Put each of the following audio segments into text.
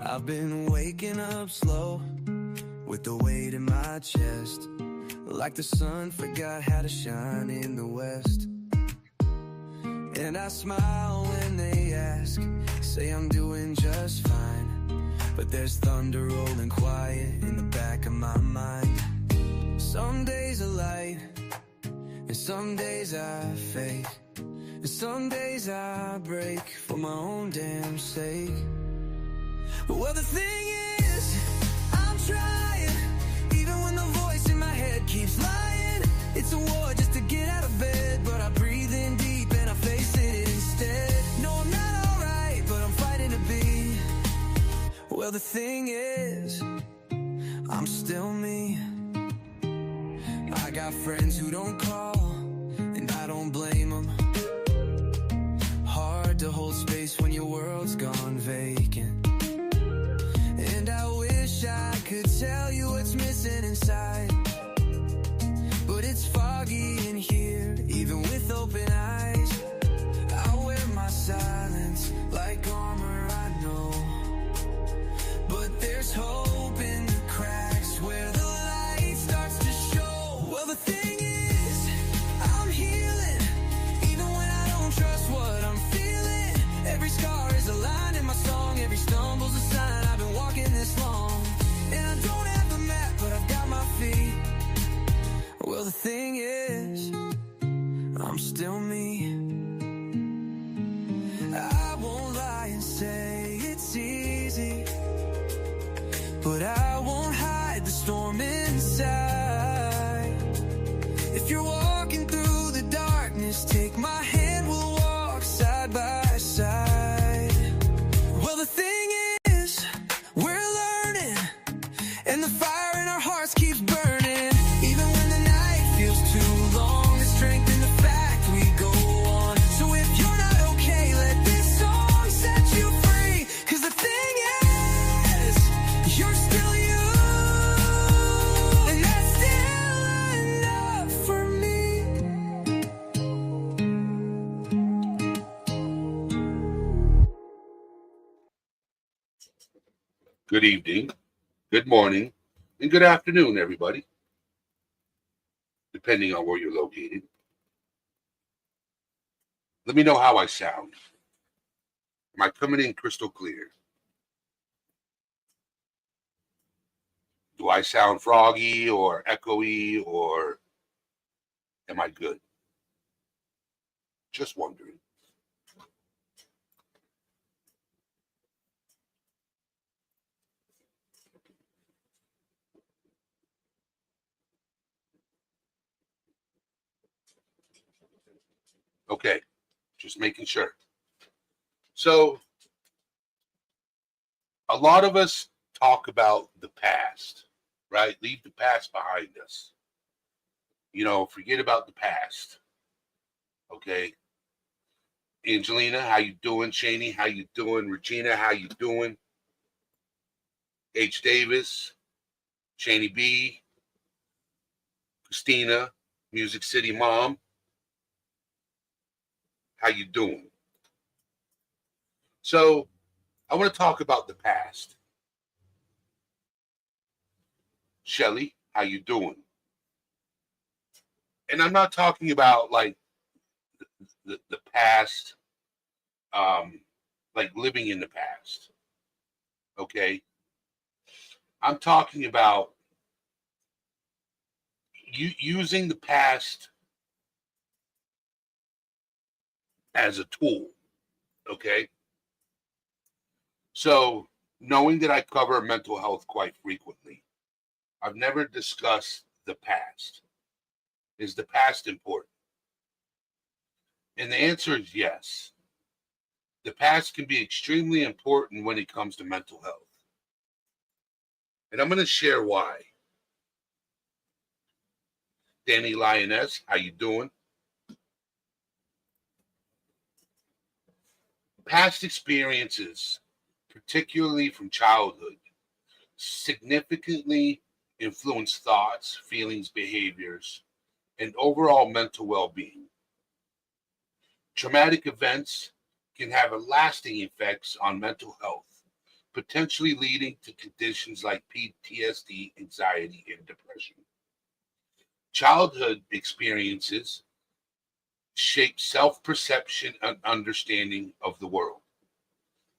I've been waking up slow with the weight in my chest, like the sun forgot how to shine in the west. And I smile when they ask, say I'm doing just fine, but there's thunder rolling quiet in the back of my mind. Some days are light, and some days I fake, and some days I break for my own damn sake. Well, the thing is, I'm trying, even when the voice in my head keeps lying. It's a war just to get out of bed, but I breathe in deep and I face it instead. No, I'm not alright, but I'm fighting to be. Well, the thing is, I'm still me. I got friends who don't call, and I don't blame them. Hard to hold space when your world's gone vacant. And I wish I could tell you what's missing inside, but it's foggy in here, even with open eyes. I wear my silence like armor, I know, but there's hope in the cracks where the light starts to show. Well, the thing is, I'm healing, even when I don't trust what I'm feeling. Every scar is a line in my song, every stumble's a sign. I've been walking this long, and I don't have the map, but I've got my feet. Well, the thing is, I'm still me. I won't lie and say it's easy, but I won't hide the storm inside. If you're walking through the darkness, take my hand, we'll walk side by side. Well, the thing is, we're learning, and the fire in our hearts keeps burning. Even when the night feels too long, the strength in the fact we go on. So if you're not okay, let this song set you free. Cause the thing is, you're still you, and that's still enough for me. Good evening, good morning, and good afternoon, everybody, depending on where you're located. Let me know how I sound. Am I coming in crystal clear? Do I sound froggy or echoey, or am I good? Just wondering. Okay, just making sure. So, a lot of us talk about the past, right? Leave the past behind us. You know, forget about the past. Okay. Angelina, how you doing? Shani, how you doing? Regina, how you doing? H. Davis, Shani B, Christina, Music City Mom, how you doing? So, I want to talk about the past. Shelly, how you doing? And I'm not talking about like the past, like living in the past. Okay. I'm talking about you using the past as a tool. Okay. So knowing that I cover mental health quite frequently, I've never discussed the past. Is the past important? And the answer is yes. The past can be extremely important when it comes to mental health. And I'm going to share why. Danny Lioness, how you doing? Past experiences, particularly from childhood, significantly influence thoughts, feelings, behaviors, and overall mental well-being. Traumatic events can have lasting effects on mental health, potentially leading to conditions like PTSD, anxiety, and depression. Childhood experiences shape self-perception and understanding of the world,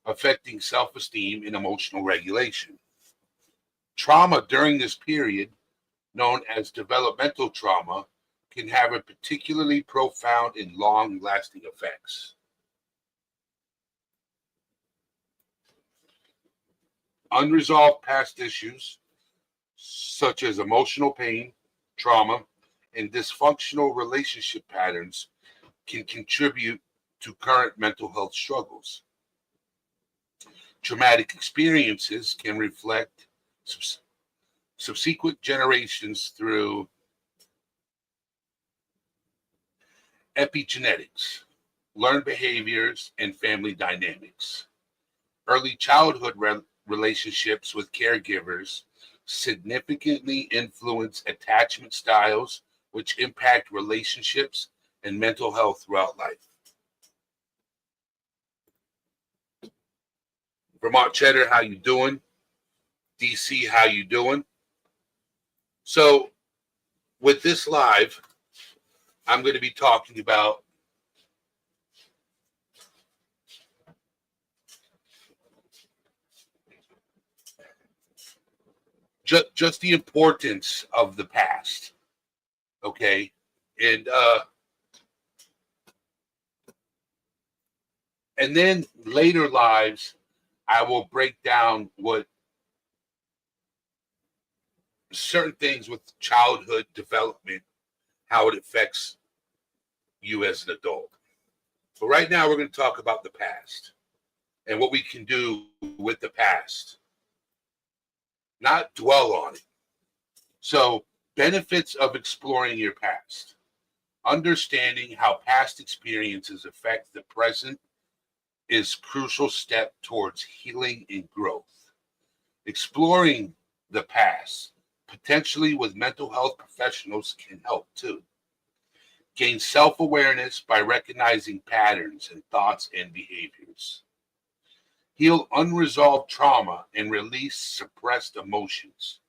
affecting self-esteem and emotional regulation. Trauma during this period, known as developmental trauma, can have a particularly profound and long-lasting effects. Unresolved past issues, such as emotional pain, trauma, and dysfunctional relationship patterns, can contribute to current mental health struggles. Traumatic experiences can reflect subsequent generations through epigenetics, learned behaviors, and family dynamics. Early childhood relationships with caregivers significantly influence attachment styles, which impact relationships and mental health throughout life. Vermont Cheddar, how you doing? DC, how you doing? So with this live, I'm going to be talking about just the importance of the past, okay? And then later lives, I will break down what certain things with childhood development, how it affects you as an adult. But right now, we're going to talk about the past and what we can do with the past, not dwell on it. So, benefits of exploring your past. Understanding how past experiences affect the present is a crucial step towards healing and growth. Exploring the past, potentially with mental health professionals, can help too. Gain self-awareness by recognizing patterns in thoughts and behaviors. Heal unresolved trauma and release suppressed emotions.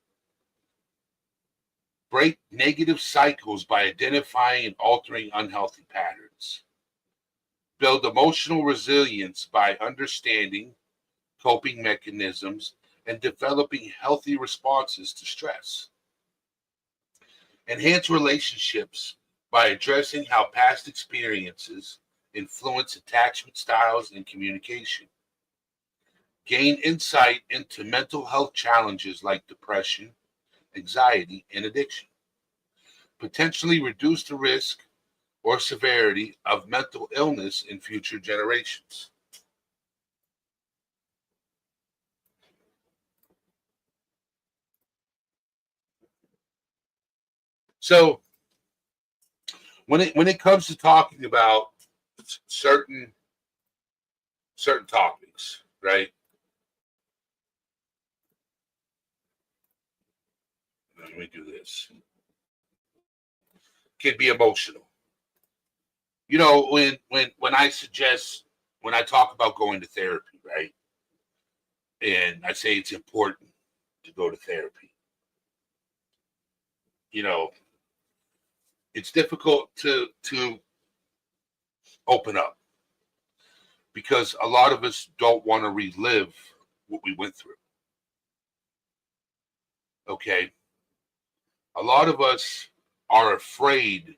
Break negative cycles by identifying and altering unhealthy patterns. Build emotional resilience by understanding coping mechanisms and developing healthy responses to stress. Enhance relationships by addressing how past experiences influence attachment styles and communication. Gain insight into mental health challenges like depression, anxiety, and addiction. Potentially reduce the risk or severity of mental illness in future generations. So when it comes to talking about certain topics, right? Let me do this. Can be emotional. You know, when I talk about going to therapy, right? And I say it's important to go to therapy. You know, it's difficult to open up because a lot of us don't want to relive what we went through. Okay. A lot of us are afraid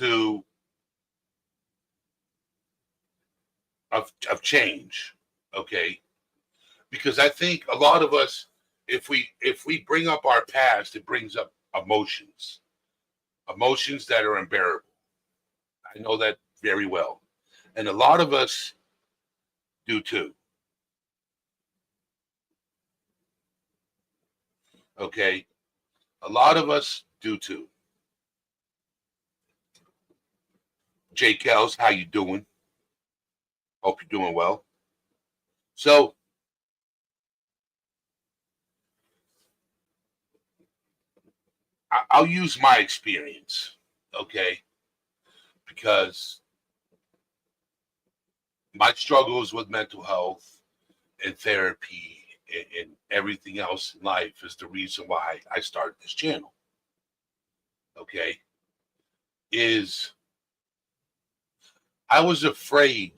of change. Okay. Because I think a lot of us, if we bring up our past, it brings up emotions that are unbearable. I know that very well. And a lot of us do too. Okay. A lot of us do too. Jake Els, how you doing? Hope you're doing well. So I'll use my experience, okay? Because my struggles with mental health and therapy and everything else in life is the reason why I started this channel. Okay. Is I was afraid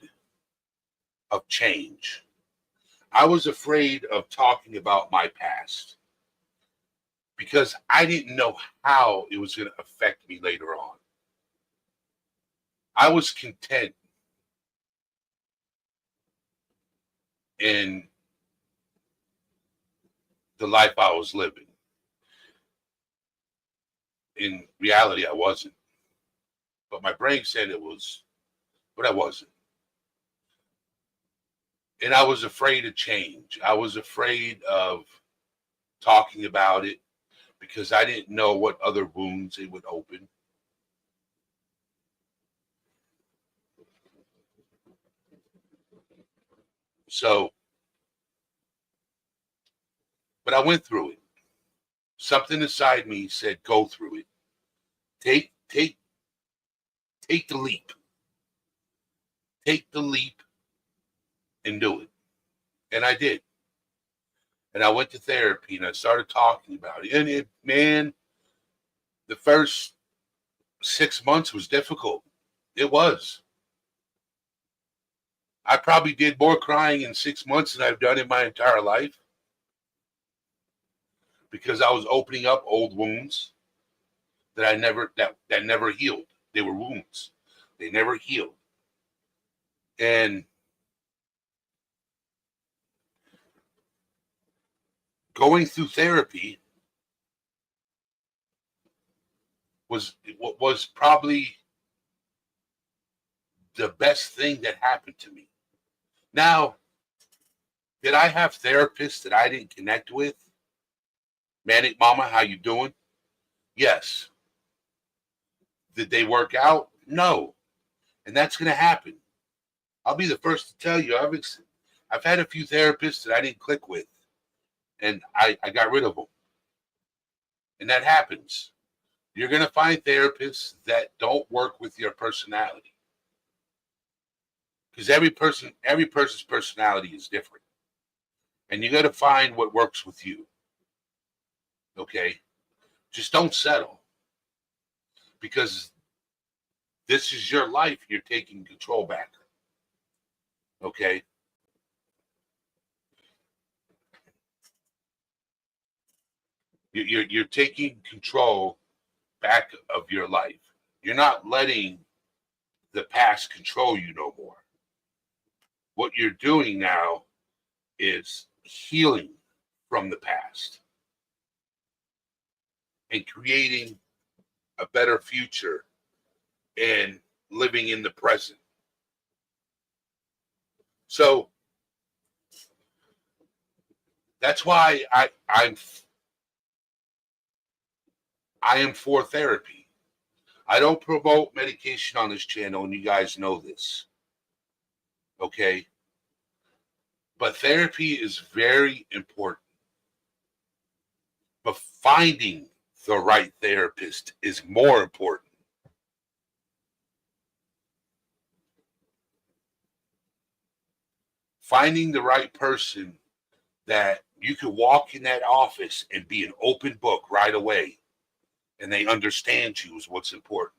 of change. I was afraid of talking about my past because I didn't know how it was going to affect me later on. I was content in the life I was living. In reality, I wasn't. But my brain said it was, but I wasn't. And I was afraid of change. I was afraid of talking about it because I didn't know what other wounds it would open. So, but I went through it. Something inside me said, go through it. Take the leap. Take the leap and do it. And I did. And I went to therapy and I started talking about it. And man, the first 6 months was difficult. It was. I probably did more crying in 6 months than I've done in my entire life because I was opening up old wounds that I never that never healed. They were wounds. They never healed. And going through therapy was probably the best thing that happened to me. Now, did I have therapists that I didn't connect with? Manic Mama, how you doing? Yes. Did they work out? No. And that's going to happen. I'll be the first to tell you, I've had a few therapists that I didn't click with, and I got rid of them. And that happens. You're going to find therapists that don't work with your personality. Because every person's personality is different. And you got to find what works with you. Okay? Just don't settle. Because this is your life. You're taking control back. Okay? You're taking control back of your life. You're not letting the past control you no more. What you're doing now is healing from the past and creating a better future and living in the present. So that's why I am for therapy. I don't promote medication on this channel, and you guys know this. Okay? But therapy is very important. But finding the right therapist is more important. Finding the right person that you can walk in that office and be an open book right away, and they understand you is what's important.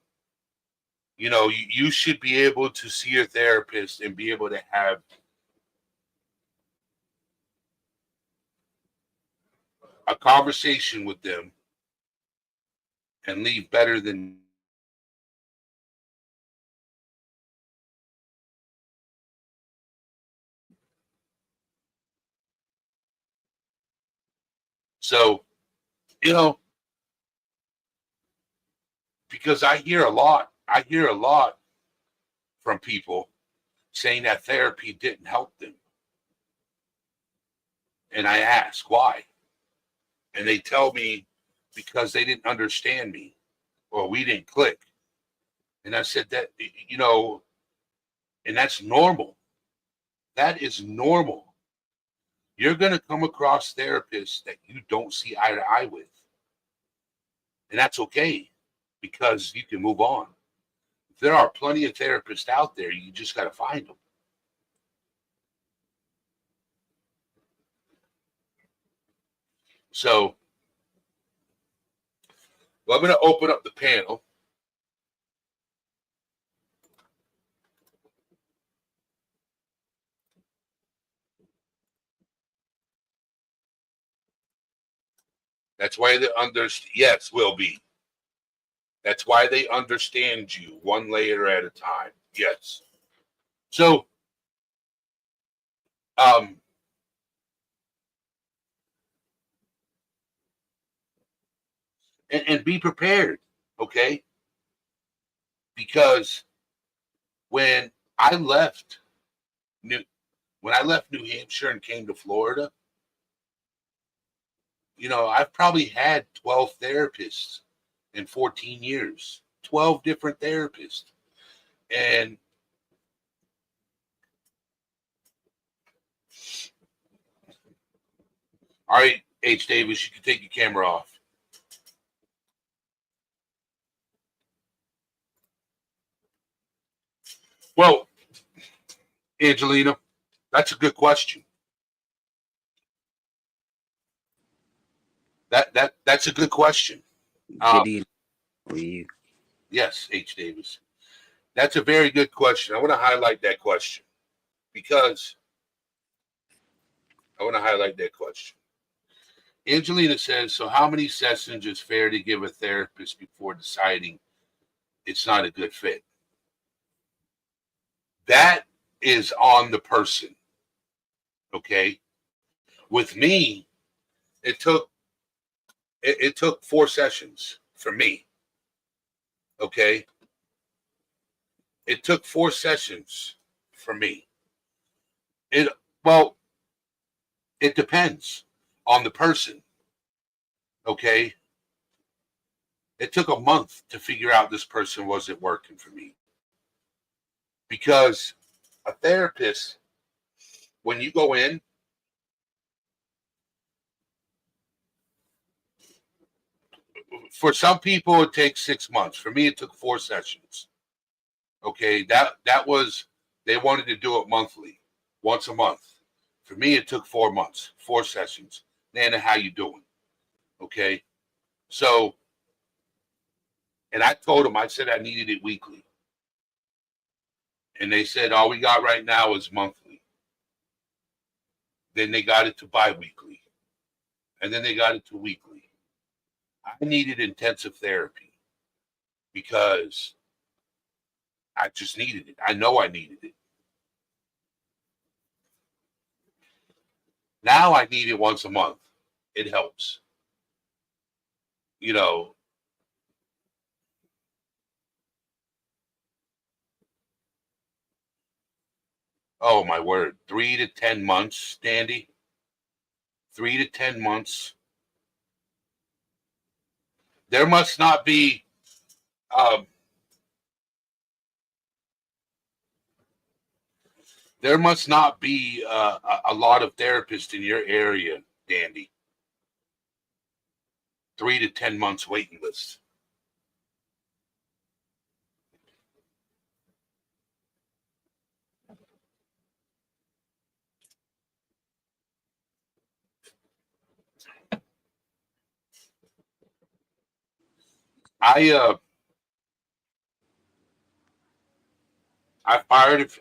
You know, you should be able to see your therapist and be able to have a conversation with them and leave better than so, you know, because I hear a lot from people saying that therapy didn't help them. And I ask why. And they tell me because they didn't understand me or we didn't click. And I said that, you know, and that's normal. That is normal. You're going to come across therapists that you don't see eye to eye with. And that's okay because you can move on. There are plenty of therapists out there. You just got to find them. So, well, I'm going to open up the panel. That's why they understand. Yes, will be. That's why they understand you one layer at a time. Yes. So, and be prepared, okay? Because when I left New Hampshire and came to Florida, you know, I've probably had 12 therapists in 14 years, 12 different therapists. And all right, H. Davis, you can take your camera off. Well, Angelina, that's a good question. That's a good question. Good evening. How are you? Yes, H. Davis. That's a very good question. I want to highlight that question because I want to highlight that question. Angelina says, so how many sessions is fair to give a therapist before deciding it's not a good fit? That is on the person. Okay. With me, it took 4 sessions for me. Okay. It took 4 sessions for me. It depends on the person. Okay. It took a month to figure out this person wasn't working for me. Because a therapist, when you go in, for some people it takes 6 months. For me, it took 4 sessions. Okay, that was, they wanted to do it monthly, once a month. For me, it took 4 months, 4 sessions. Nana, how you doing? Okay, so, and I told them, I said I needed it weekly. And they said, all we got right now is monthly. Then they got it to bi-weekly. And then they got it to weekly. I needed intensive therapy because I just needed it. I know I needed it. Now I need it once a month. It helps. You know, oh my word, 3 to 10 months, Dandy. 3 to 10 months. There must not be there must not be a lot of therapists in your area, Dandy. 3 to 10 months waiting list.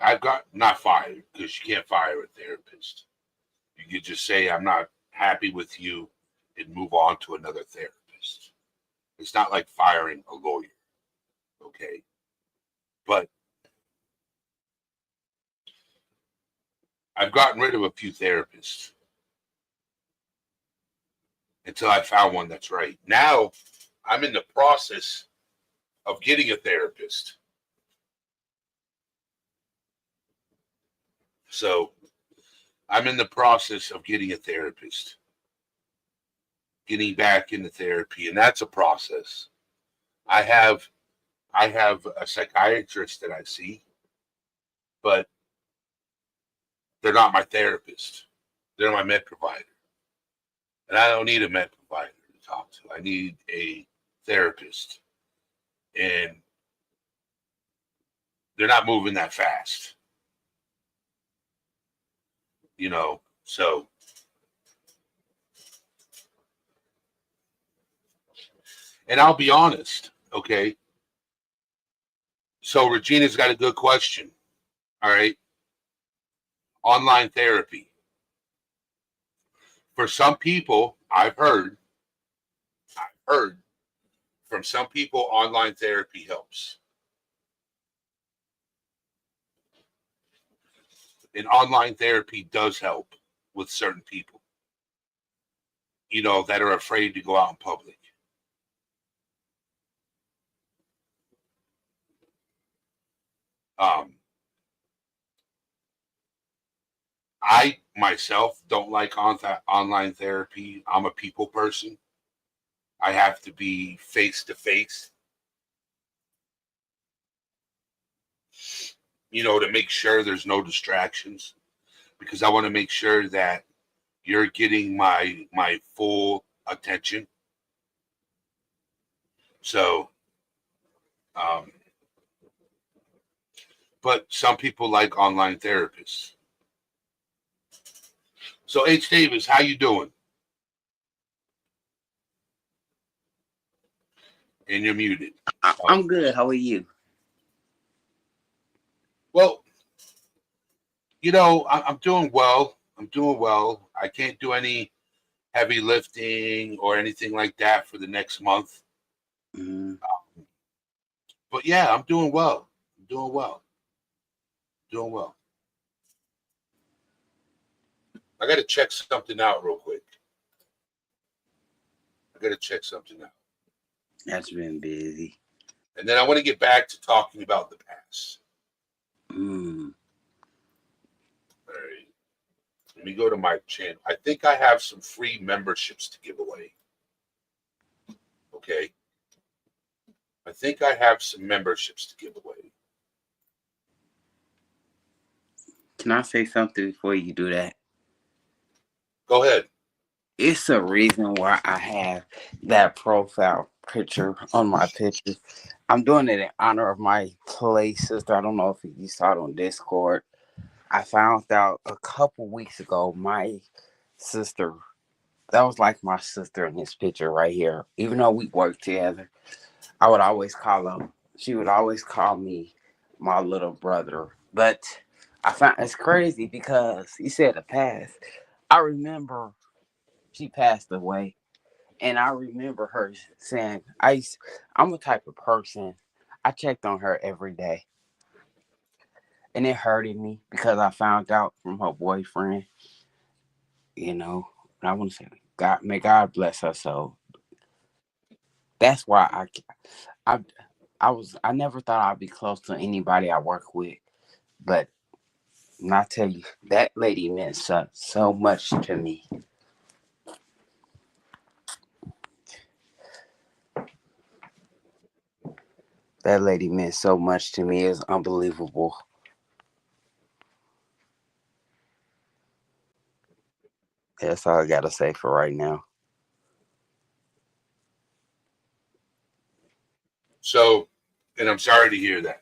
I've got not fired because you can't fire a therapist. You could just say I'm not happy with you and move on to another therapist. It's not like firing a lawyer, okay? But I've gotten rid of a few therapists until I found one that's right. Now I'm in the process of getting a therapist. So I'm in the process of getting a therapist, getting back into therapy, and that's a process. I have a psychiatrist that I see, but they're not my therapist. They're my med provider. And I don't need a med provider to talk to. I need a therapist. And they're not moving that fast. You know, so And I'll be honest, okay? So Regina's got a good question. All right. Online therapy. For some people, I've heard from some people, online therapy helps. And online therapy does help with certain people, that are afraid to go out in public. I myself don't like online therapy. I'm a people person. I have to be face to face, to make sure there's no distractions, because I want to make sure that you're getting my full attention. So, but some people like online therapists. So H. Davis, how you doing? And you're muted. I'm good. How are you? Well, I'm doing well. I can't do any heavy lifting or anything like that for the next month. Mm-hmm. But yeah, I'm doing well. Doing well. I got to check something out real quick. That's been busy. And then I want to get back to talking about the past. Mm. All right. Let me go to my channel. I think I have some free memberships to give away. Okay. I think I have some memberships to give away. Can I say something before you do that? Go ahead. It's a reason why I have that profile picture on my picture. I'm doing it in honor of my play sister. I don't know if you saw it on Discord. I found out a couple weeks ago my sister, that was like my sister in this picture right here. Even though we worked together, I would always call her, she would always call me my little brother. But I found it's crazy because you said the past. I remember she passed away. And I remember her saying, I'm a type of person, I checked on her every day. And it hurted me because I found out from her boyfriend, and I want to say, God, may God bless her soul. That's why I never thought I'd be close to anybody I work with. But and I tell you, that lady meant so much to me. That lady meant so much to me. It's unbelievable. That's all I gotta say for right now. So, and I'm sorry to hear that.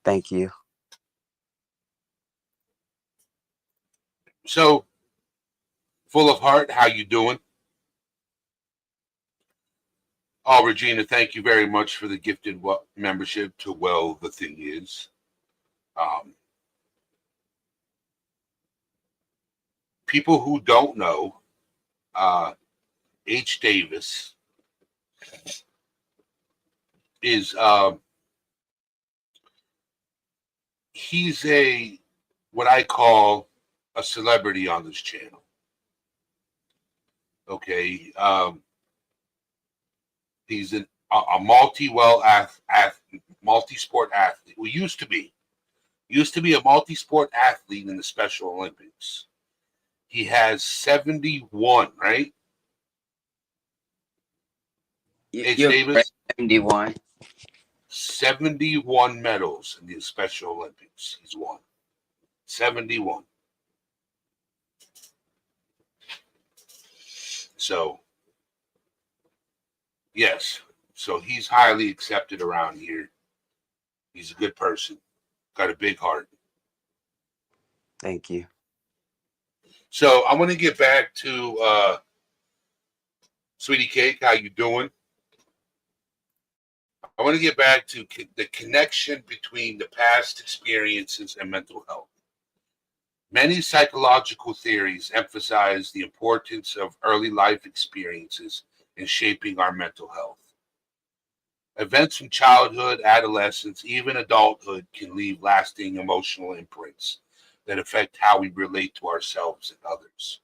Thank you. So, Full of Heart, how you doing? Oh, Regina, thank you very much for the gifted membership to Well, the Thing Is. People who don't know, H. Davis is he's what I call a celebrity on this channel. Okay, he's a multi-sport athlete. Well, used to be a multi-sport athlete in the Special Olympics. He has 71, right? H. Davis? 71. 71 medals in the Special Olympics. He's won. 71. So, yes. So he's highly accepted around here. He's a good person. Got a big heart. Thank you. So I want to get back to Sweetie Cake. How you doing? I want to get back to the connection between the past experiences and mental health. Many psychological theories emphasize the importance of early life experiences in shaping our mental health. Events from childhood, adolescence, even adulthood can leave lasting emotional imprints that affect how we relate to ourselves and others.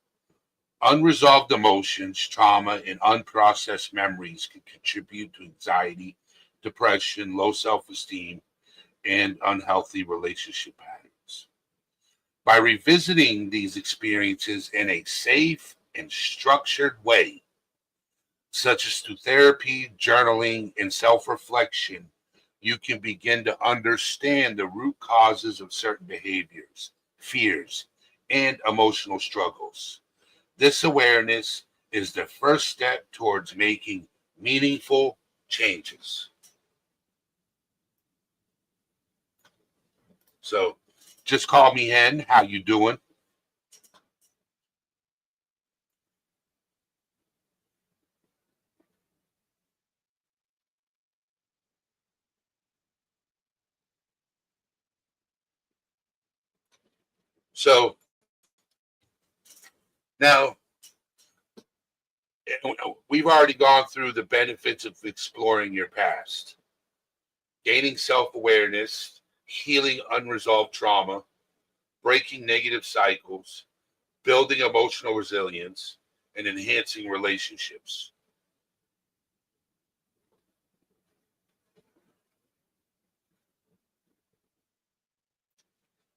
Unresolved emotions, trauma, and unprocessed memories can contribute to anxiety, depression, low self-esteem, and unhealthy relationship patterns. By revisiting these experiences in a safe and structured way, such as through therapy, journaling, and self-reflection, you can begin to understand the root causes of certain behaviors, fears, and emotional struggles. This awareness is the first step towards making meaningful changes. So, just call me Hen. How you doing? So now we've already gone through the benefits of exploring your past, gaining self-awareness, healing unresolved trauma, breaking negative cycles, building emotional resilience, and enhancing relationships.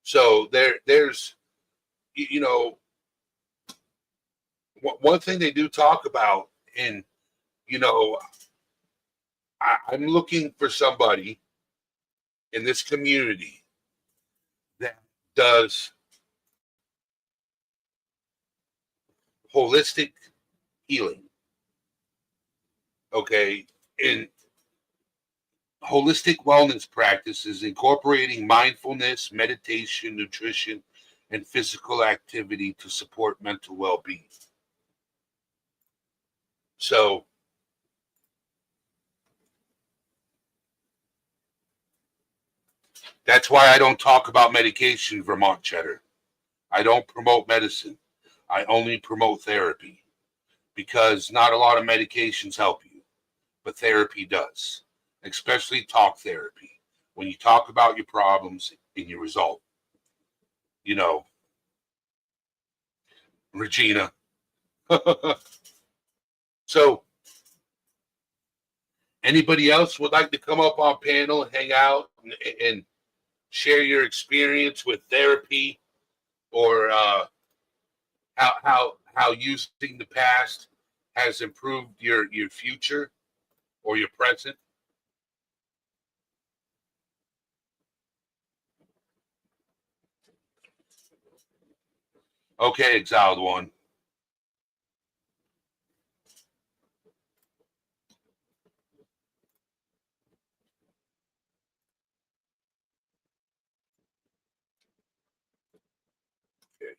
So there's, you know, one thing they do talk about, and you know, I'm looking for somebody in this community that does holistic healing. Okay, in holistic wellness practices incorporating mindfulness, meditation, nutrition, and physical activity to support mental well-being. So that's why I don't talk about medication, Vermont Cheddar. I don't promote medicine. I only promote therapy because not a lot of medications help you, but therapy does, especially talk therapy. When you talk about your problems and you resolve, you know, Regina. So anybody else would like to come up on panel and hang out and share your experience with therapy or how using the past has improved your future or your present? Okay, exiled one. Okay.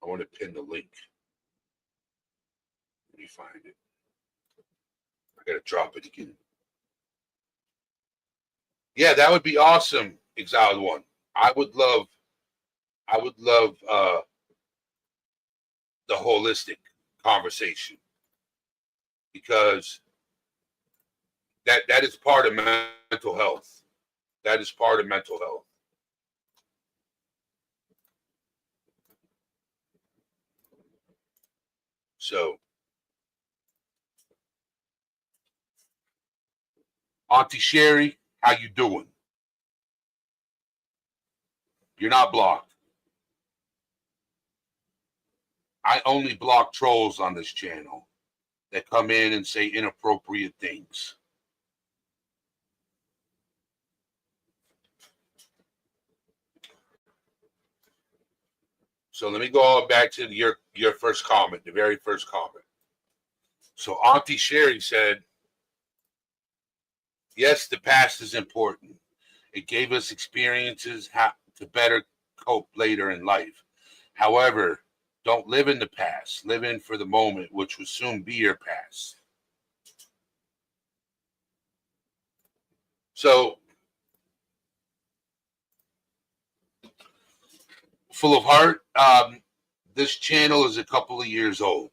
I want to pin the link. Let me find it. I gotta drop it again. Yeah, that would be awesome, exiled one. I would love the holistic conversation because that is part of mental health. That is part of mental health. So, Auntie Sherry, how you doing? You're not blocked. I only block trolls on this channel that come in and say inappropriate things. So let me go back to your first comment, the very first comment. So Auntie Sherry said, yes, the past is important. It gave us experiences how to better cope later in life. However, Don't live in the past. Live in for the moment, which will soon be your past. So, Full of Heart, this channel is a couple of years old.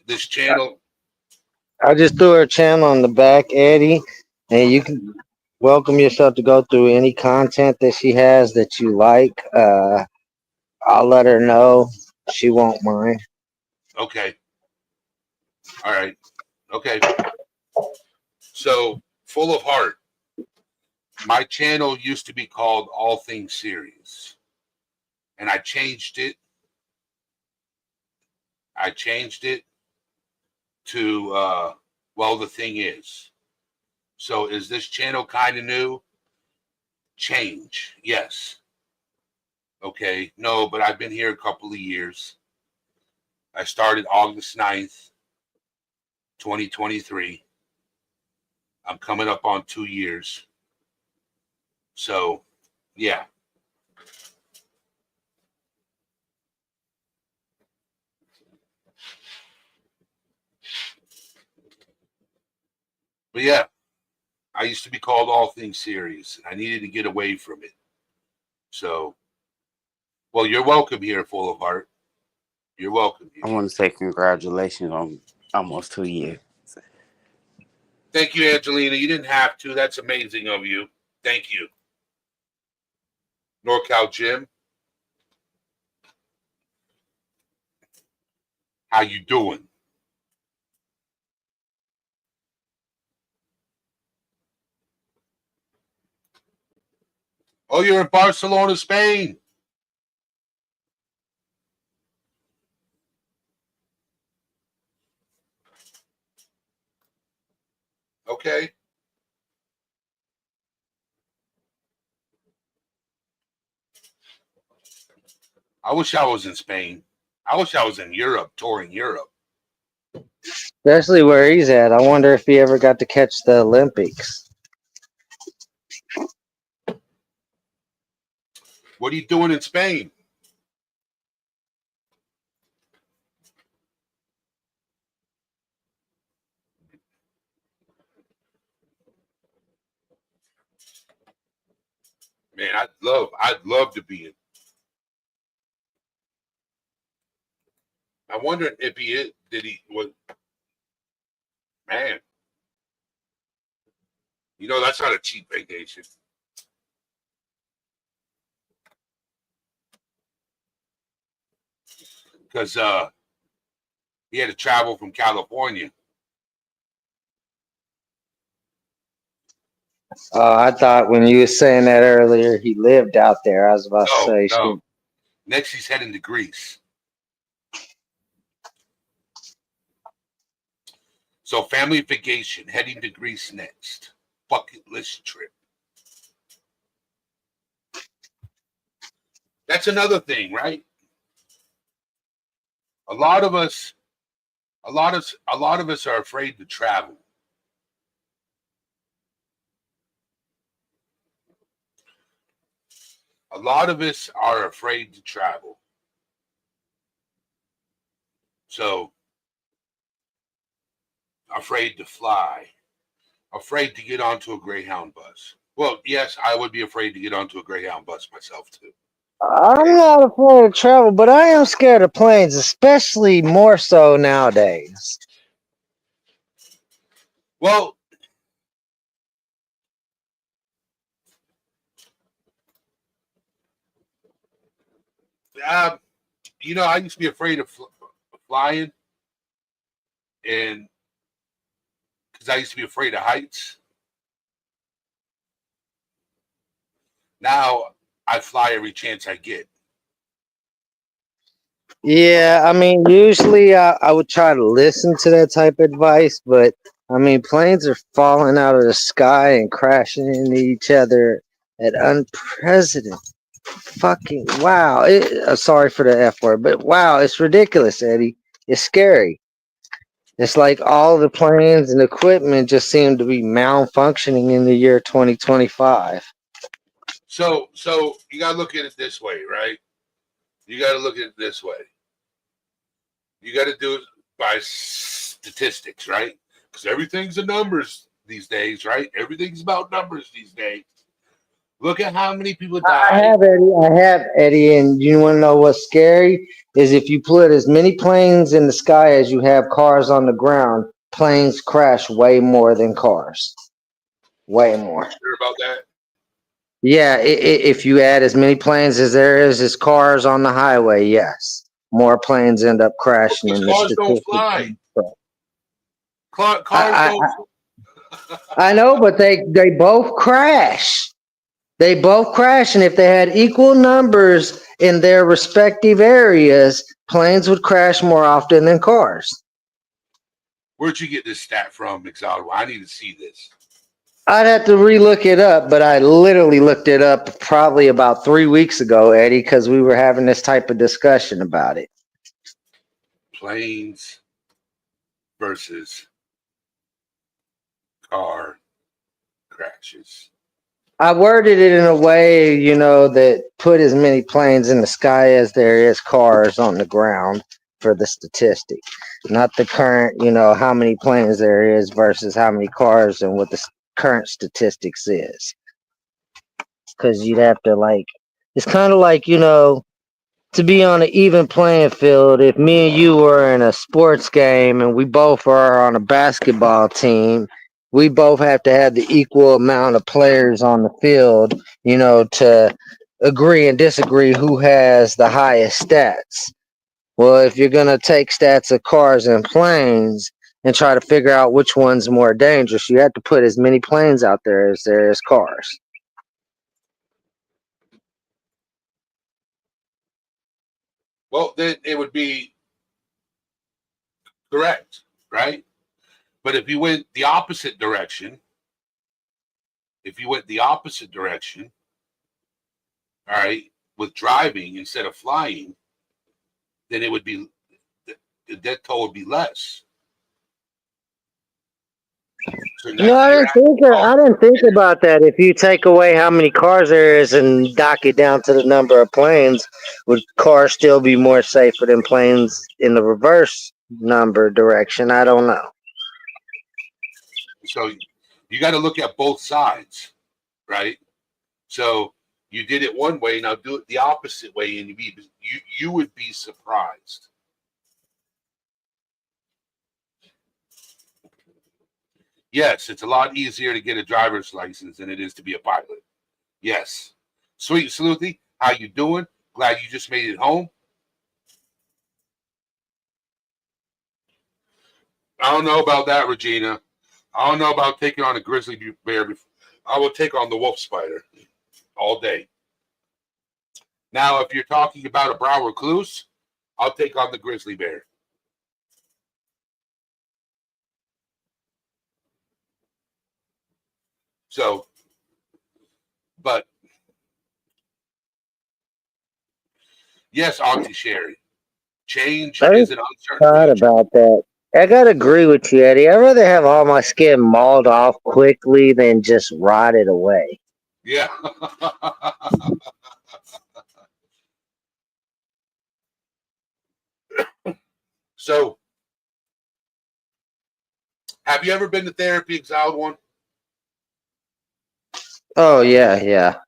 This channel... I just threw her channel on the back, Eddie, and you can welcome yourself to go through any content that she has that you like. I'll let her know. She won't mind. Okay. All right. Okay. So, Full of Heart. My channel used to be called All Things Serious. And I changed it. To, well, the thing is. So, is this channel kind of new? Change. Yes. Okay. No, but I've been here a couple of years. I started August 9th, 2023. I'm coming up on 2 years. So, yeah. But yeah, I used to be called All Things Serious, and I needed to get away from it. So, well, you're welcome here, Full of Heart. You're welcome here. I want to say congratulations on almost 2 years. Thank you, Angelina. You didn't have to. That's amazing of you. Thank you. NorCal Jim. How you doing? Oh, you're in Barcelona, Spain. Okay. I wish I was in Spain. I wish I was in Europe, touring Europe. Especially where he's at. I wonder if he ever got to catch the Olympics. What are you doing in Spain? Man, I'd love to be in. I wonder if he is, man. You know, that's not a cheap vacation. Because he had to travel from California. I thought when you were saying that earlier, he lived out there. I was about to say. No. Next, he's heading to Greece. So, family vacation, heading to Greece next. Bucket list trip. That's another thing, right? A lot of us are afraid to travel. A lot of us are afraid to travel. So, afraid to fly, afraid to get onto a Greyhound bus. Well, yes, I would be afraid to get onto a Greyhound bus myself too. I'm not afraid of travel, but I am scared of planes, especially more so nowadays. Well, you know, I used to be afraid of flying, and because I used to be afraid of heights. Now I fly every chance I get. Yeah, I mean, usually I would try to listen to that type of advice, but I mean, planes are falling out of the sky and crashing into each other at unprecedented fucking wow. Sorry for the F word, but wow, it's ridiculous, Eddie. It's scary. It's like all the planes and equipment just seem to be malfunctioning in the year 2025. So you gotta look at it this way, right? You gotta look at it this way. You gotta do it by statistics, right? Because everything's a numbers these days, right? Everything's about numbers these days. Look at how many people I died. have Eddie. I have Eddie, and you want to know what's scary is if you put as many planes in the sky as you have cars on the ground, planes crash way more than cars. Way more. You sure about that? Yeah, if you add as many planes as there is as cars on the highway, yes, more planes end up crashing Because in the cars don't statistics. fly. Cars I, don't. I know, but they both crash. They both crash, and if they had equal numbers in their respective areas, planes would crash more often than cars. Where'd you get this stat from, Exalted? I need to see this. I'd have to relook it up, but I literally looked it up probably about 3 weeks ago, Eddie, because we were having this type of discussion about it. Planes versus car crashes. I worded it in a way, that put as many planes in the sky as there is cars on the ground for the statistic, not the current, how many planes there is versus how many cars and what the current statistics is. Because you'd have to it's kind of like, to be on an even playing field. If me and you were in a sports game and we both are on a basketball team, we both have to have the equal amount of players on the field, to agree and disagree who has the highest stats. Well, if you're going to take stats of cars and planes and try to figure out which one's more dangerous, you have to put as many planes out there as there is cars. Well, then it would be correct, right? But if you went the opposite direction, all right, with driving instead of flying, then it would be the death toll would be less. So now I didn't think about that. If you take away how many cars there is and dock it down to the number of planes, would cars still be more safer than planes in the reverse number direction? I don't know. So you got to look at both sides, right? So you did it one way, now do it the opposite way, and you would be surprised. Yes, it's a lot easier to get a driver's license than it is to be a pilot. Yes. Sweet Sleuthie, how you doing? Glad you just made it home. I don't know about that, Regina. I don't know about taking on a grizzly bear. I will take on the wolf spider all day. Now, if you're talking about a brown recluse, I'll take on the grizzly bear. So, but yes, Auntie Sherry, change I is an uncertain thought future. about that. I gotta agree with you, Eddie. I'd rather have all my skin mauled off quickly than just rotted away. Yeah. So, have you ever been to therapy, Exiled One? Oh yeah.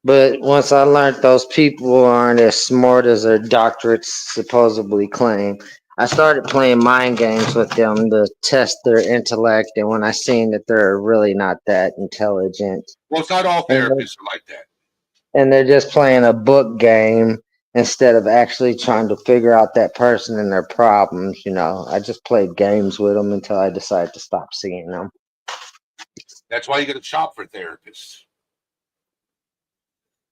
But once I learned those people aren't as smart as their doctorates supposedly claim, I started playing mind games with them to test their intellect. And when I seen that they're really not that intelligent, Well, it's not all and therapists are like that. they're just playing a book game instead of actually trying to figure out that person and their problems, I just played games with them until I decided to stop seeing them. That's why you got to shop for therapists.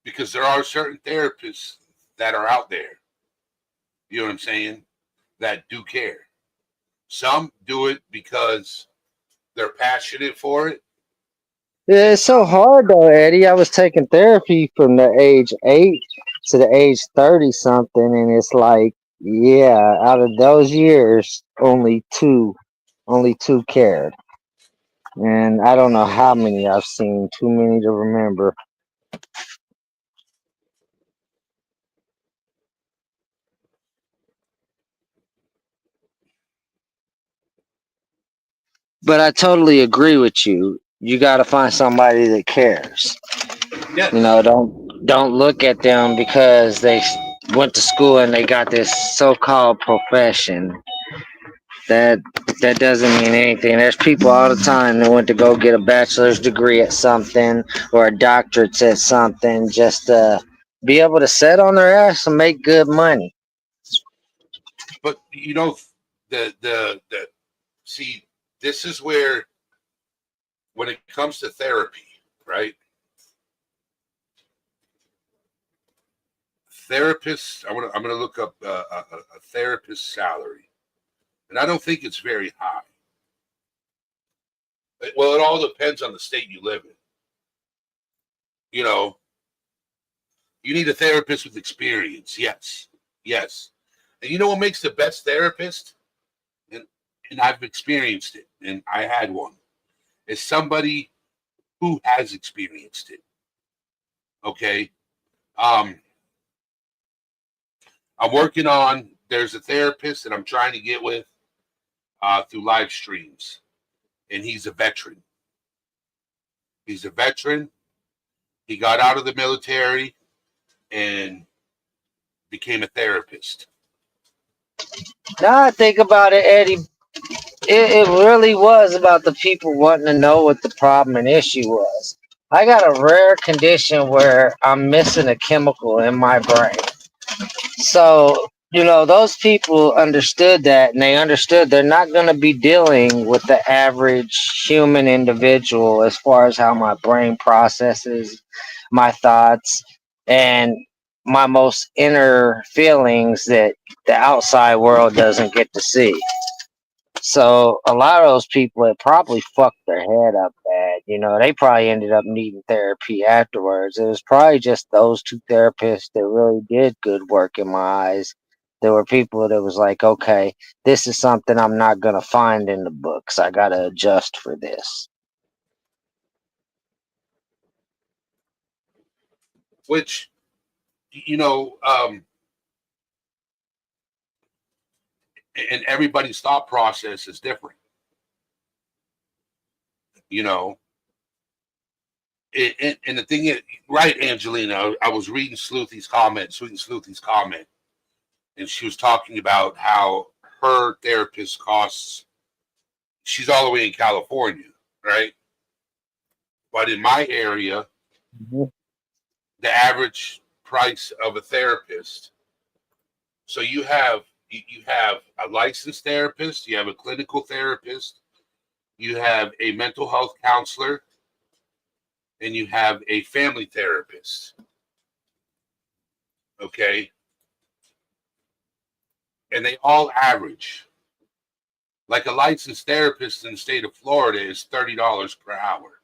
Because there are certain therapists that are out there, you know what I'm saying, that do care. Some do it because they're passionate for it. Yeah, it's so hard though, Eddie. I was taking therapy from the age 8 to the age 30 something, and it's like, yeah, out of those years, only two cared. And I don't know how many I've seen, too many to remember. But I totally agree with you. You got to find somebody that cares. You Yes. know, don't look at them because they went to school and they got this so-called profession. That that doesn't mean anything. There's people all the time that went to go get a bachelor's degree at something or a doctorate at something just to be able to sit on their ass and make good money. But you know, the see, this is where when it comes to therapy, right? Therapists, I'm gonna look up a therapist salary, and I don't think it's very high. Well, it all depends on the state you live in. You know, you need a therapist with experience. Yes, yes. And you know what makes the best therapist? And and I've experienced it, and I had one. Is somebody who has experienced it. Okay. Um, I'm working on. There's a therapist that I'm trying to get with through live streams, and he's a veteran. He's a veteran. He got out of the military and became a therapist. Now I think about it, Eddie, it really was about the people wanting to know what the problem and issue was. I got a rare condition where I'm missing a chemical in my brain. So, those people understood that, and they understood they're not going to be dealing with the average human individual as far as how my brain processes my thoughts and my most inner feelings that the outside world doesn't get to see. So a lot of those people had probably fucked their head up bad. They probably ended up needing therapy afterwards. It was probably just those two therapists that really did good work in my eyes. There were people that was like, okay, this is something I'm not gonna find in the books. I gotta adjust for this. Which, you know, and everybody's thought process is different. You know, and the thing is, right, Angelina, I was reading Sweet and Sleuthy's comment, and she was talking about how her therapist costs. She's all the way in California, right? But in my area, Mhm. the average price of a therapist. So you have a licensed therapist, you have a clinical therapist, you have a mental health counselor, and you have a family therapist. Okay, and they all average. Like a licensed therapist in the state of Florida is $30 per hour.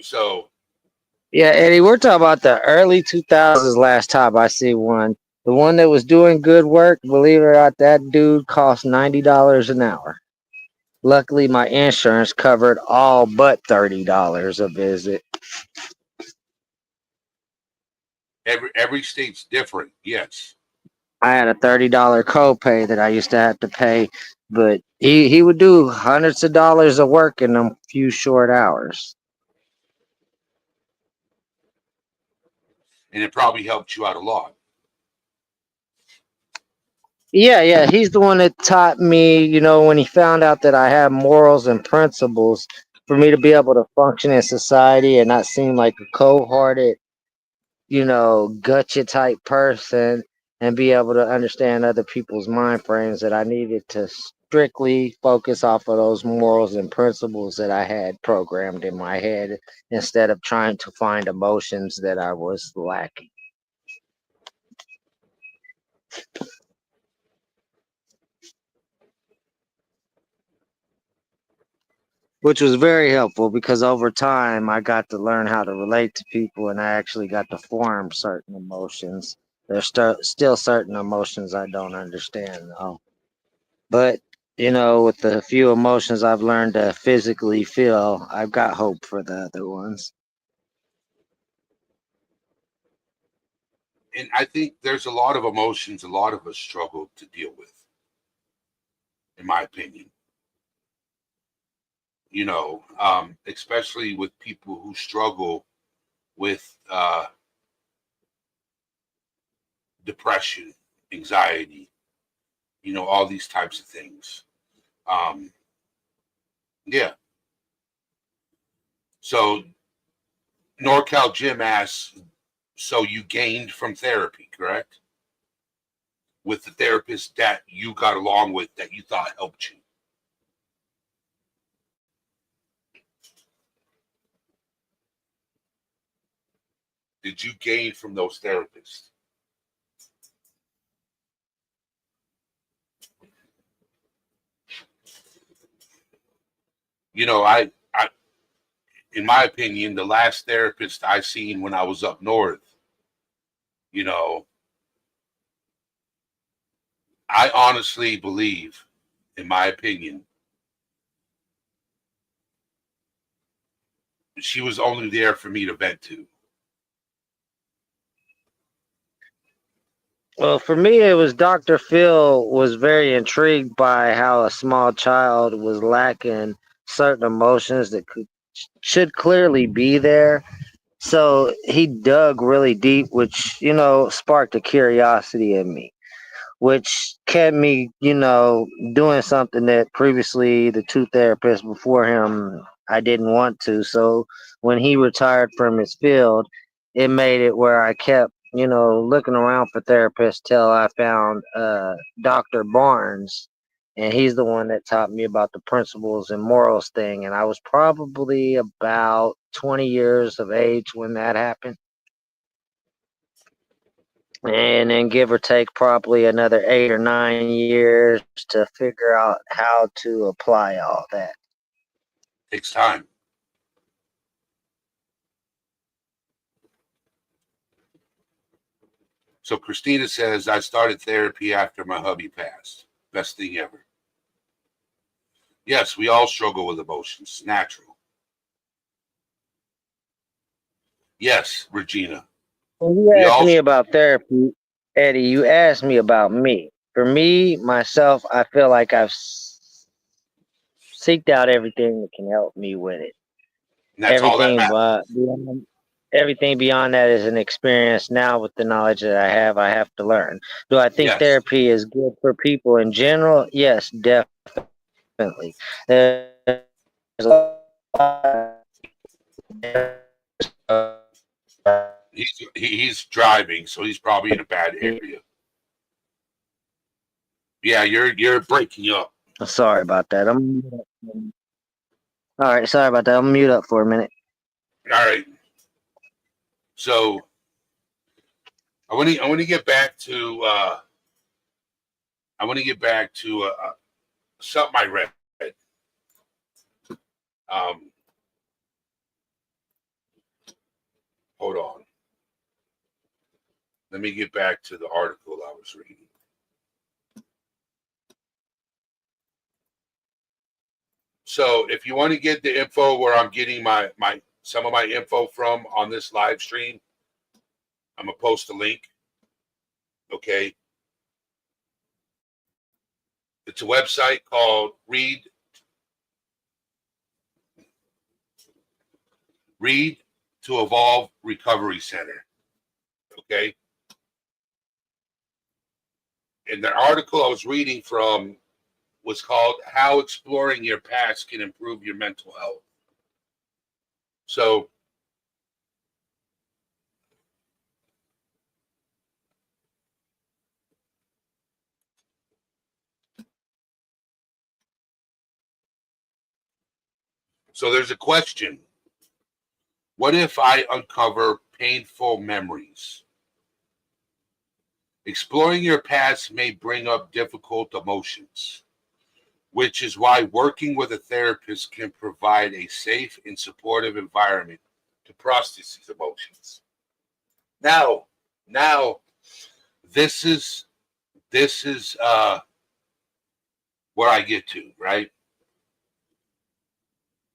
So Yeah, Eddie, we're talking about the early 2000s last time I see one. The one that was doing good work, believe it or not, that dude cost $90 an hour. Luckily, my insurance covered all but $30 a visit. every state's different. Yes. I had a $30 copay that I used to have to pay, but he would do hundreds of dollars of work in them few short hours. And it probably helped you out a lot. Yeah, he's the one that taught me, when he found out that I have morals and principles for me to be able to function in society and not seem like a cold-hearted, gotcha type person and be able to understand other people's mind frames, that I needed to strictly focus off of those morals and principles that I had programmed in my head instead of trying to find emotions that I was lacking. Which was very helpful because over time I got to learn how to relate to people and I actually got to form certain emotions. There's still certain emotions I don't understand though. But, with the few emotions I've learned to physically feel, I've got hope for the other ones. And I think there's a lot of emotions a lot of us struggle to deal with, in my opinion. Especially with people who struggle with depression, anxiety, all these types of things. Yeah. So NorCal Jim asks, so you gained from therapy, correct? With the therapist that you got along with that you thought helped you. Did you gain from those therapists? I in my opinion, the last therapist I seen when I was up north, I honestly believe, in my opinion, she was only there for me to vent to. Well, for me, it was Dr. Phil was very intrigued by how a small child was lacking certain emotions that should clearly be there. So he dug really deep, which, sparked a curiosity in me, which kept me, doing something that previously the two therapists before him, I didn't want to. So when he retired from his field, it made it where I kept, looking around for therapists till I found Dr. Barnes. And he's the one that taught me about the principles and morals thing. And I was probably about 20 years of age when that happened. And then give or take probably another 8 or 9 years to figure out how to apply all that. Takes time. So Christina says, I started therapy after my hubby passed. Best thing ever. Yes, we all struggle with emotions. Natural. Yes, Regina. When you asked me about therapy, Eddie, you asked me about me. For me, myself, I feel like I've seeked out everything that can help me with it. That's all that matters. Everything beyond that is an experience. Now, with the knowledge that I have to learn. Do I think therapy is good for people in general? Yes, definitely. There's a He's driving, so he's probably in a bad area. Yeah, you're breaking up. Sorry about that. All right, sorry about that. I'm mute up for a minute. All right. So I want to get back to something I read. Hold on. Let me get back to the article I was reading. So if you want to get the info where I'm getting some of my info from on this live stream, I'm gonna post a link. Okay. It's a website called Read to Evolve Recovery Center. Okay. And the article I was reading from was called How Exploring Your Past Can Improve Your Mental Health. So there's a question. What if I uncover painful memories? Exploring your past may bring up difficult emotions, which is why working with a therapist can provide a safe and supportive environment to process these emotions. Now, this is where I get to, right?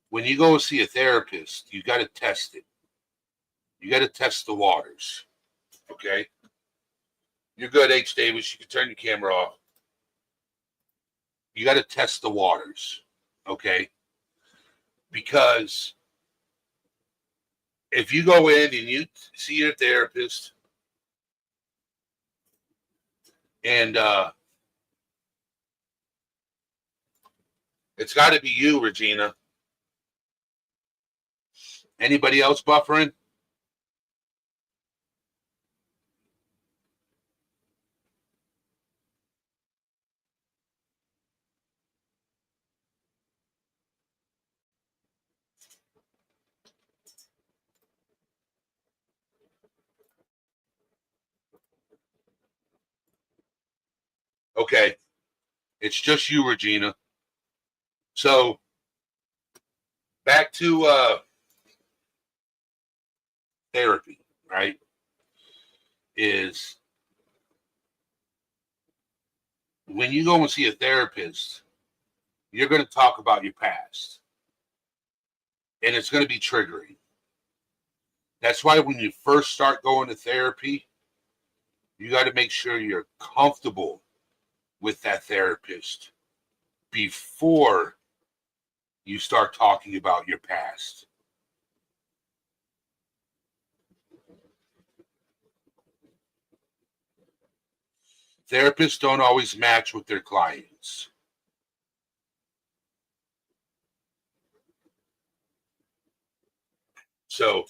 When you go see a therapist, you got to test it. You got to test the waters, okay? You're good, H. Davis. You can turn your camera off. You got to test the waters, okay? Because if you go in and you see your therapist and it's got to be you, Regina. Anybody else buffering? Okay. It's just you, Regina. So back to therapy, right? Is when you go and see a therapist, you're going to talk about your past. And it's going to be triggering. That's why when you first start going to therapy, you got to make sure you're comfortable with that therapist before you start talking about your past. Therapists don't always match with their clients. So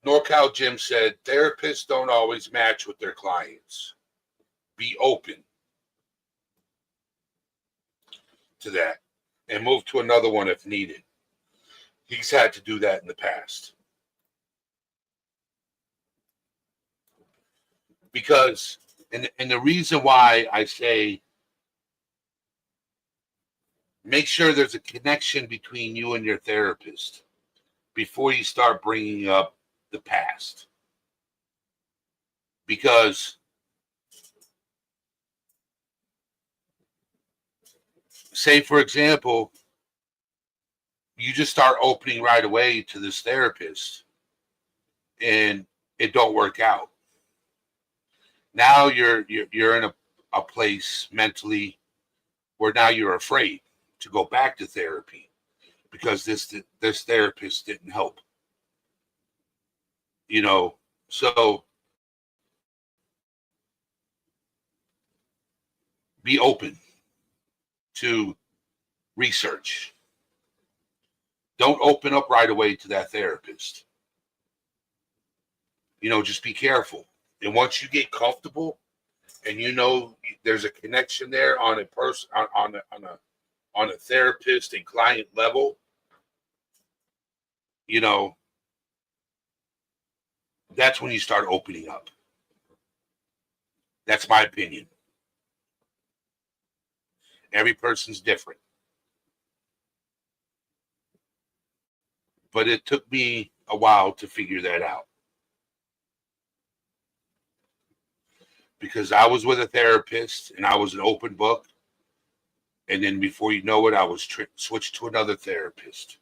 NorCal Jim said, therapists don't always match with their clients. Be open to that and move to another one if needed. He's had to do that in the past. Because, and the reason why I say make sure there's a connection between you and your therapist before you start bringing up the past. Because say, for example, you just start opening right away to this therapist and it don't work out. Now you're in a place mentally where now you're afraid to go back to therapy because this therapist didn't help. You know, so be open to research. Don't open up right away to that therapist. You know, just be careful. And once you get comfortable and you know there's a connection there on a person on a therapist and client level, you know, that's when you start opening up. That's my opinion. Every person's different. But it took me a while to figure that out. Because I was with a therapist and I was an open book. And then before you know it, I was switched to another therapist.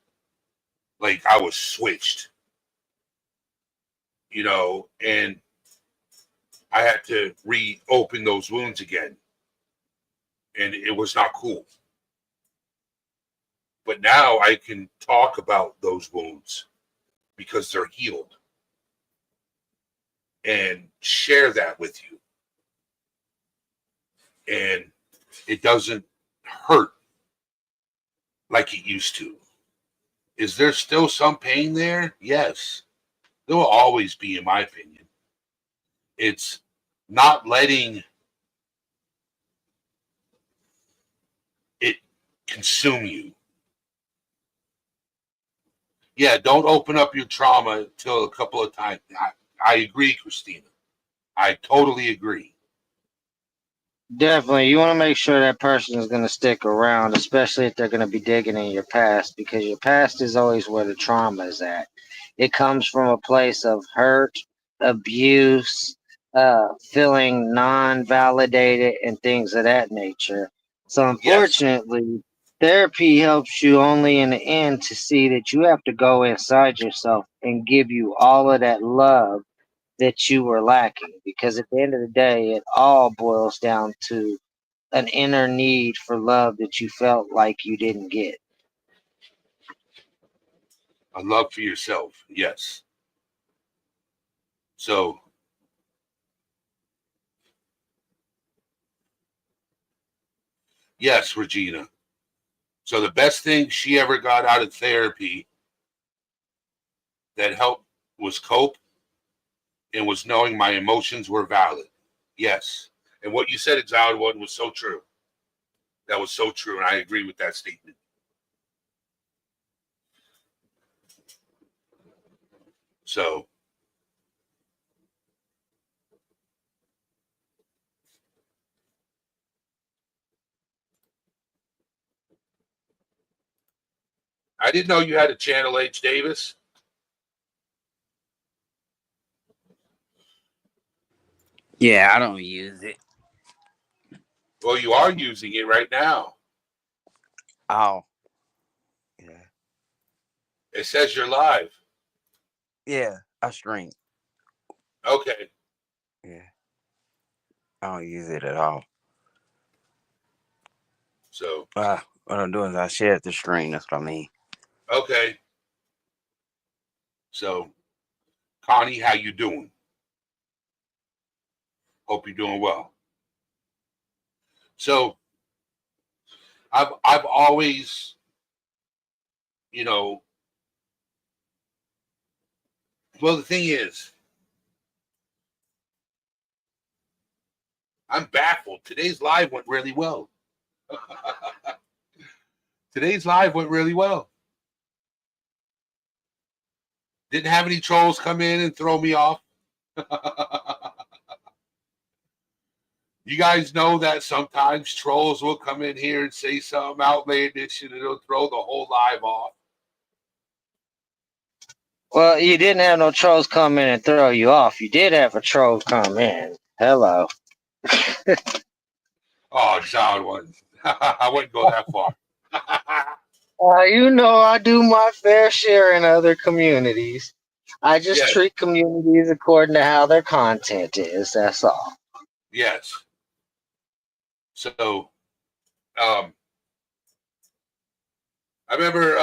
Like I was switched. You know, and I had to reopen those wounds again. And it was not cool. But now I can talk about those wounds because they're healed and share that with you. And it doesn't hurt like it used to. Is there still some pain there? Yes. There will always be, in my opinion. It's not letting it consume you. Yeah, don't open up your trauma till a couple of times. I agree, Christina. I totally agree. Definitely, you want to make sure that person is going to stick around, especially if they're going to be digging in your past, because your past is always where the trauma is at. It comes from a place of hurt, abuse, feeling non-validated, and things of that nature. So, Yes. unfortunately, Therapy helps you only in the end to see that you have to go inside yourself and give you all of that love that you were lacking. Because at the end of the day, it all boils down to an inner need for love that you felt like you didn't get. A love for yourself. Yes. So, yes, Regina. So the best thing she ever got out of therapy that helped was cope and was knowing my emotions were valid. Yes. And what you said, Exiled One, was so true. That was so true, and I agree with that statement. So, I didn't know you had a channel, H. Davis. Yeah, I don't use it. Well, you are using it right now. Oh. Yeah. It says you're live. Yeah, I stream. Okay. Yeah. I don't use it at all. So, what I'm doing is I share the stream. That's what I mean. okay. So, Connie, how you doing? Hope you're doing well. So, I've always, well, the thing is, I'm baffled. Today's live went really well. Today's live went really well. Didn't have any trolls come in and throw me off. You guys know that sometimes trolls will come in here and say something outlandish and it'll throw the whole live off. Well, you didn't have no trolls come in and throw you off. You did have a troll come in. Hello. Oh, Exiled One. I wouldn't go that far. You know I do my fair share in other communities. I just Yes. treat communities according to how their content is. That's all. Yes. So, I remember,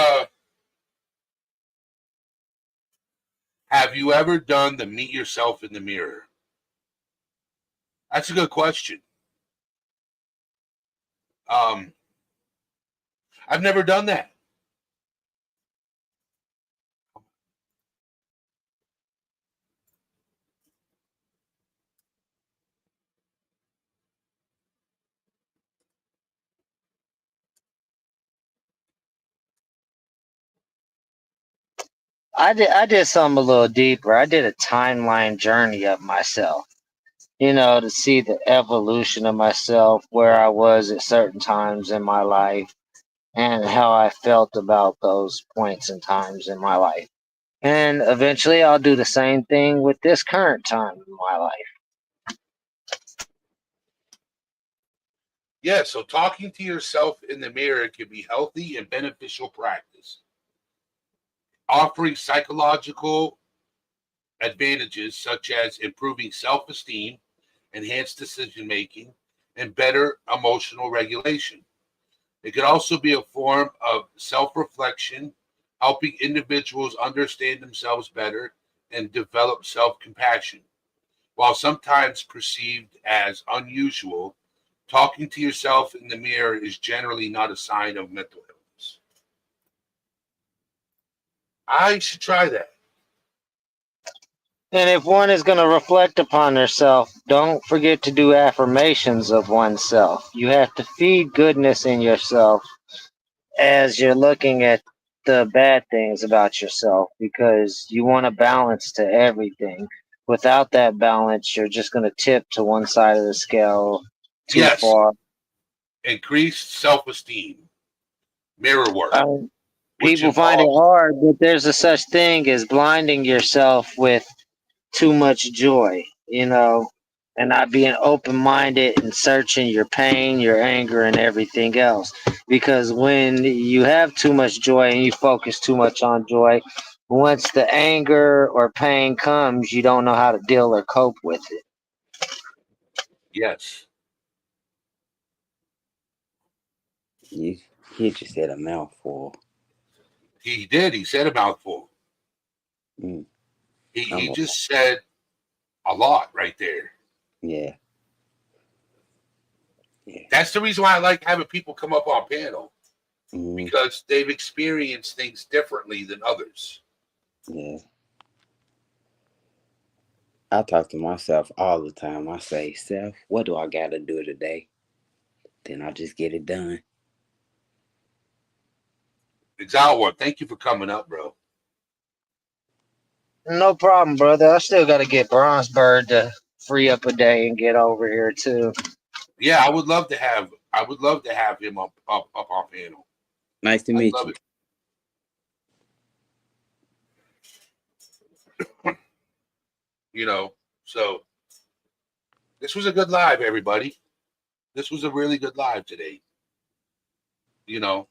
have you ever done the meet yourself in the mirror? That's a good question. I've never done that. I did something a little deeper. I did a timeline journey of myself. To see the evolution of myself, where I was at certain times in my life, and how I felt about those points and times in my life. And eventually I'll do the same thing with this current time in my life. Yeah, so talking to yourself in the mirror can be healthy and beneficial practice, offering psychological advantages such as improving self-esteem, enhanced decision-making, and better emotional regulation. It could also be a form of self-reflection, helping individuals understand themselves better and develop self-compassion. While sometimes perceived as unusual, talking to yourself in the mirror is generally not a sign of mental illness. I should try that. And if one is going to reflect upon herself, don't forget to do affirmations of oneself. You have to feed goodness in yourself as you're looking at the bad things about yourself, because you want a balance to everything. Without that balance, you're just going to tip to one side of the scale too Yes, far. increased self-esteem, mirror work, which People find it involves, hard, but there's a such thing as blinding yourself with too much joy, and not being open minded and searching your pain, your anger, and everything else. because when you have too much joy and you focus too much on joy, once the anger or pain comes, you don't know how to deal or cope with it. Yes. You, he just said a mouthful. He did. He said a mouthful. Mm, He just said a lot right there. yeah. That's the reason why I like having people come up on panel, Mm, because they've experienced things differently than others. yeah. I talk to myself all the time. I say, Self, what do I got to do today? Then I just get it done. Exalwar, thank you for coming up, bro. No problem, brother. I still got to get Bronzebird to free up a day and get over here too. Yeah, I would love to have him up on panel. Nice to I'd meet love you. it. You know, so this was a good live, everybody. This was a really good live today. You know,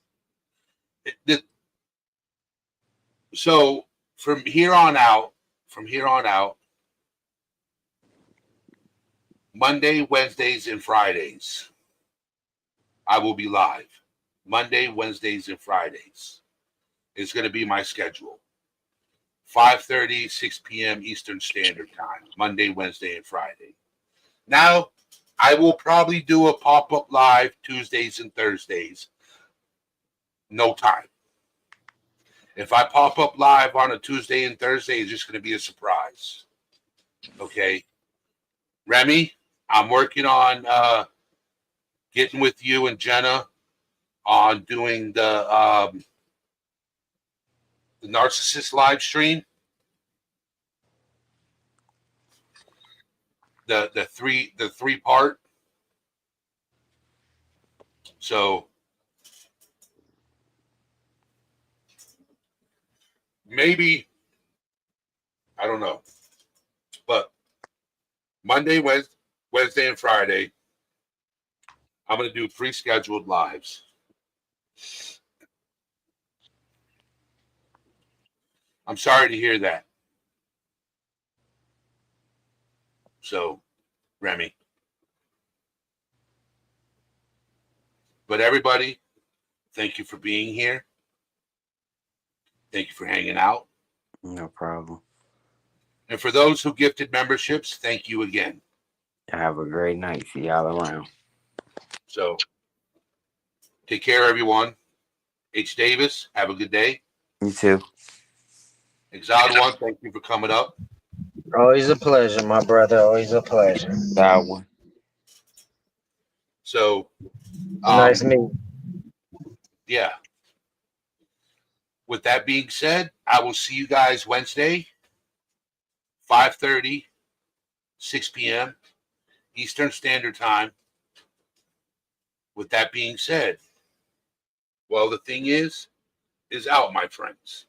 so from here on out, Monday, Wednesdays, and Fridays, I will be live. Monday, Wednesdays, and Fridays is going to be my schedule. 5:30, 6 p.m. Eastern Standard Time, Monday, Wednesday, and Friday. Now, I will probably do a pop-up live Tuesdays and Thursdays. No time. If I pop up live on a Tuesday and Thursday, it's just going to be a surprise. Okay. Remy, I'm working on getting with you and Jenna on doing the narcissist live stream. The three part. So maybe, I don't know, but Monday, Wednesday, and Friday, I'm going to do pre-scheduled lives. I'm sorry to hear that. So, Remy. But everybody, thank you for being here. Thank you for hanging out. No problem. And for those who gifted memberships, thank you again. Have a great night. See y'all around. So, take care, everyone. H. Davis, have a good day. You too. Exiled One, thank you for coming up. Always a pleasure, my brother. Always a pleasure. That one. So, Nice meeting. yeah. With that being said, I will see you guys Wednesday, 5:30, 6 p.m. Eastern Standard Time. With that being said, well, the thing is out, my friends.